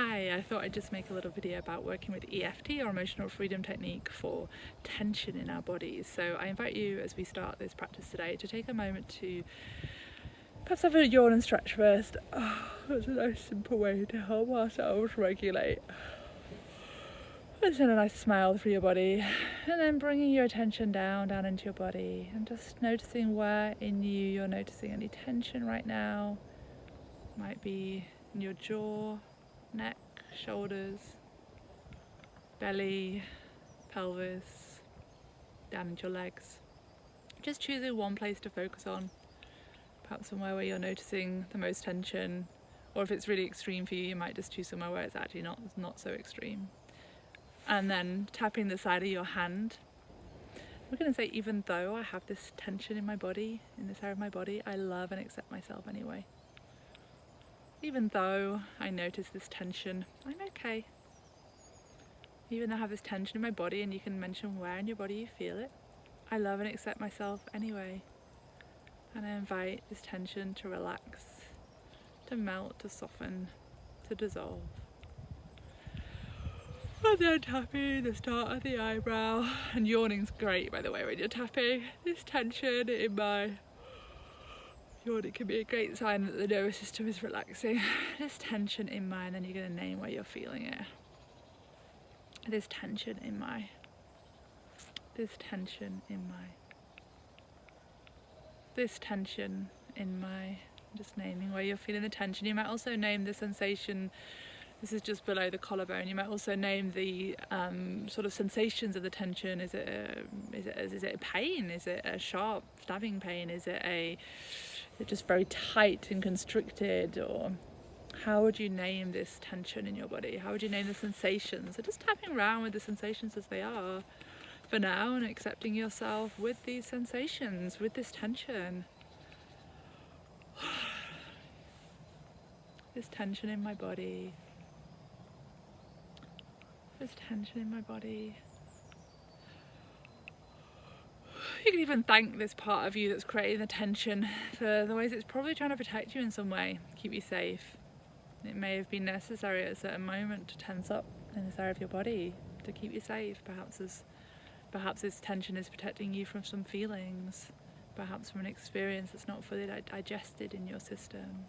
Hi, I thought I'd just make a little video about working with EFT, or emotional freedom technique, for tension in our bodies. So I invite you, as we start this practice today, to take a moment to perhaps have a yawn and stretch first. That's a nice simple way to help ourselves regulate. And send a nice smile through your body, and then bringing your attention down into your body, and just noticing where in you're noticing any tension right now. Might be in your jaw, neck, shoulders, belly, pelvis, down into your legs. Just choosing one place to focus on, perhaps somewhere where you're noticing the most tension, or if it's really extreme for you, you might just choose somewhere where it's actually not so extreme. And then tapping the side of your hand. We're going to say, even though I have this tension in my body, in this area of my body, I love and accept myself anyway. Even though I notice this tension, I'm okay. Even though I have this tension in my body, and you can mention where in your body you feel it, I love and accept myself anyway. And I invite this tension to relax, to melt, to soften, to dissolve. And then tapping the start of the eyebrow. And yawning's great, by the way, when you're tapping. This tension in my yawning can be a great sign that the nervous system is relaxing. This tension in my, and then you're going to name where you're feeling it. This tension in my. This tension in my. This tension in my. Just naming where you're feeling the tension. You might also name the sensation. This is just below the collarbone. You might also name the sort of sensations of the tension. Is it a pain? Is it a sharp stabbing pain? Is it just very tight and constricted? Or how would you name this tension in your body? How would you name the sensations? So just tapping around with the sensations as they are for now, and accepting yourself with these sensations, with this tension. This tension in my body. This tension in my body. You can even thank this part of you that's creating the tension for the ways it's probably trying to protect you in some way, keep you safe. It may have been necessary at a certain moment to tense up in this area of your body to keep you safe. Perhaps this tension is protecting you from some feelings, perhaps from an experience that's not fully digested in your system.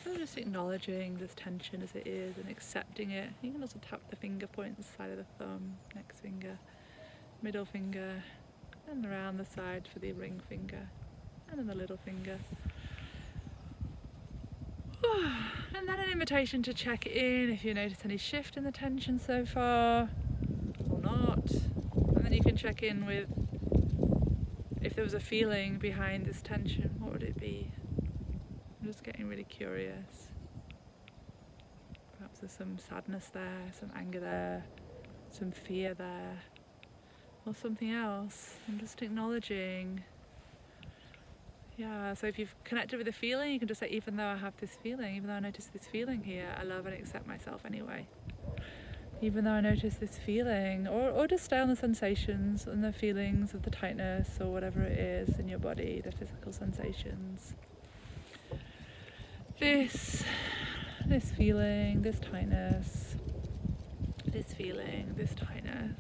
So just acknowledging this tension as it is and accepting it. You can also tap the finger points, side of the thumb, next finger, middle finger, and around the side for the ring finger, and then the little finger. And then an invitation to check in if you notice any shift in the tension so far, or not. And then you can check in with if there was a feeling behind this tension, what would it be? I'm just getting really curious. Perhaps there's some sadness there, some anger there, some fear there, or something else. I'm just acknowledging. Yeah, so if you've connected with a feeling, you can just say, even though I have this feeling, even though I notice this feeling here, I love and accept myself anyway. Even though I notice this feeling, or just stay on the sensations and the feelings of the tightness or whatever it is in your body, the physical sensations. This feeling, this tightness, this feeling, this tightness,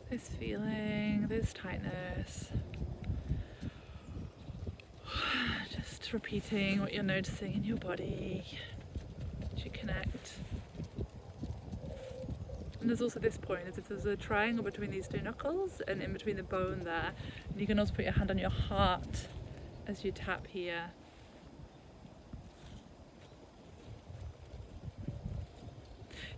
this feeling, this tightness. Just repeating what you're noticing in your body as you connect. And there's also this point, as if there's a triangle between these two knuckles and in between the bone there. And you can also put your hand on your heart as you tap here.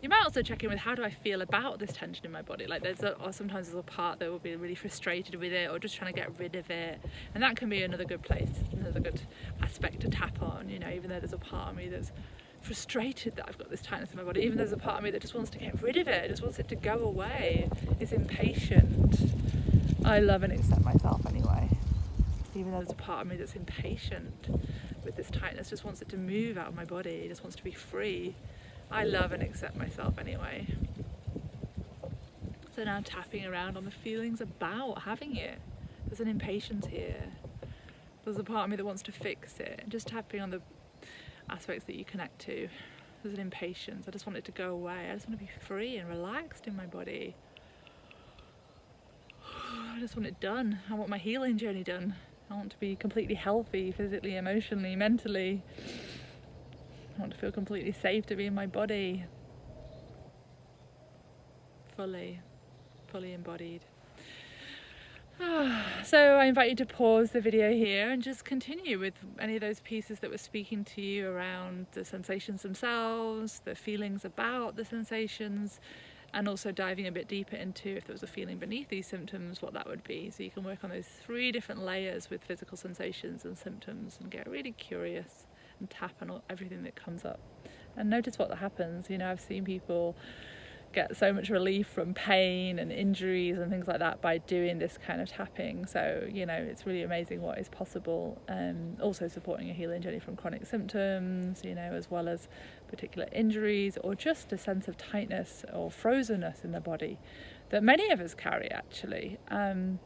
You might also check in with, how do I feel about this tension in my body? Like sometimes there's a part that will be really frustrated with it, or just trying to get rid of it. And that can be another good place, another good aspect to tap on, even though there's a part of me that's frustrated that I've got this tightness in my body, even though there's a part of me that just wants to get rid of it, just wants it to go away, is impatient. I love and accept myself anyway. Even though there's a part of me that's impatient with this tightness, just wants it to move out of my body, just wants to be free. I love and accept myself anyway. So now tapping around on the feelings about having it. There's an impatience here. There's a part of me that wants to fix it. Just tapping on the aspects that you connect to There's an impatience. I just want it to go away. I just want to be free and relaxed in my body. I just want it done. I want my healing journey done. I want to be completely healthy, physically, emotionally, mentally. I want to feel completely safe to be in my body. Fully embodied. So I invite you to pause the video here and just continue with any of those pieces that were speaking to you around the sensations themselves, the feelings about the sensations, and also diving a bit deeper into if there was a feeling beneath these symptoms, what that would be. So you can work on those 3 different layers with physical sensations and symptoms and get really curious and tap on everything that comes up and notice what happens. You know, I've seen people get so much relief from pain and injuries and things like that by doing this kind of tapping. So, you know, it's really amazing what is possible. Also supporting a healing journey from chronic symptoms, you know, as well as particular injuries or just a sense of tightness or frozenness in the body that many of us carry actually, on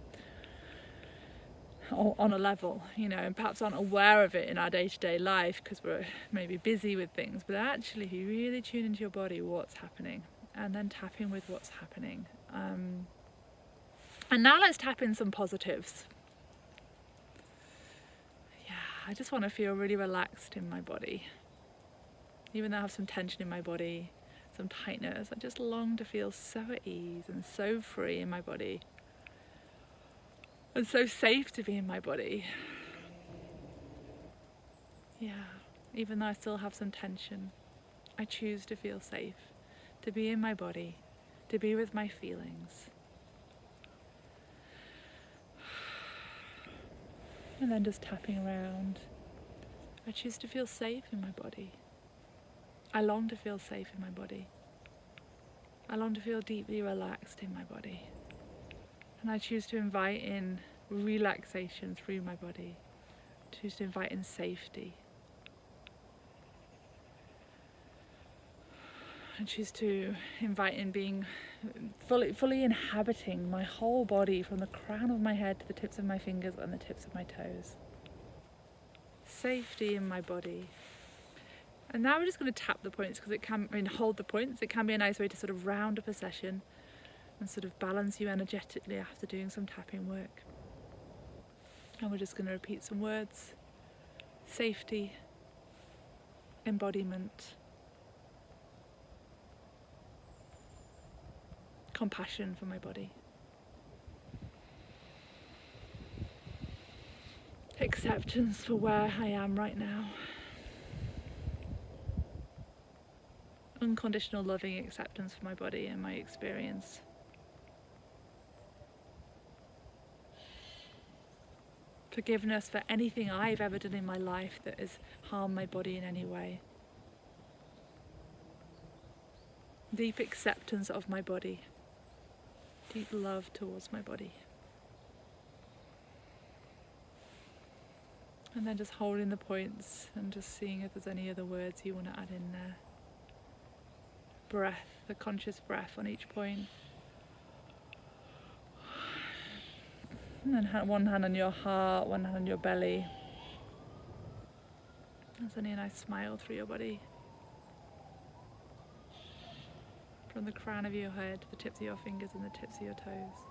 a level, you know, and perhaps aren't aware of it in our day-to-day life because we're maybe busy with things. But actually, if you really tune into your body, what's happening, and then tapping with what's happening. And now let's tap in some positives. Yeah, I just want to feel really relaxed in my body. Even though I have some tension in my body, some tightness, I just long to feel so at ease and so free in my body. And so safe to be in my body. Yeah, even though I still have some tension, I choose to feel safe. To be in my body, to be with my feelings. And then just tapping around. I choose to feel safe in my body. I long to feel safe in my body. I long to feel deeply relaxed in my body. And I choose to invite in relaxation through my body. Choose to invite in safety. I choose to invite in being fully inhabiting my whole body from the crown of my head to the tips of my fingers and the tips of my toes. Safety in my body. And now we're just going to tap the points because hold the points. It can be a nice way to sort of round up a session and sort of balance you energetically after doing some tapping work. And we're just going to repeat some words. Safety, embodiment, compassion for my body, acceptance for where I am right now, unconditional loving acceptance for my body and my experience, forgiveness for anything I've ever done in my life that has harmed my body in any way, deep acceptance of my body, deep love towards my body. And then just holding the points and just seeing if there's any other words you want to add in there. Breath, the conscious breath on each point. And then one hand on your heart, one hand on your belly. And sending a nice smile through your body. From the crown of your head to the tips of your fingers and the tips of your toes.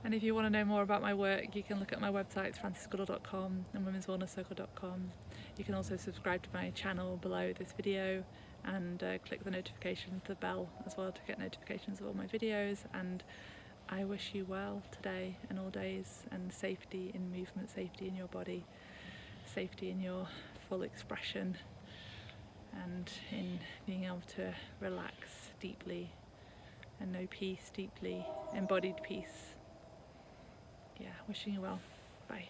And if you want to know more about my work, you can look at my websites, francisgoodall.com and womenswellnesscircle.com. You can also subscribe to my channel below this video and click the notification, the bell as well, to get notifications of all my videos. And I wish you well today and all days, and safety in movement, safety in your body, safety in your full expression, and in being able to relax deeply and know peace deeply, embodied peace. Yeah, wishing you well. Bye.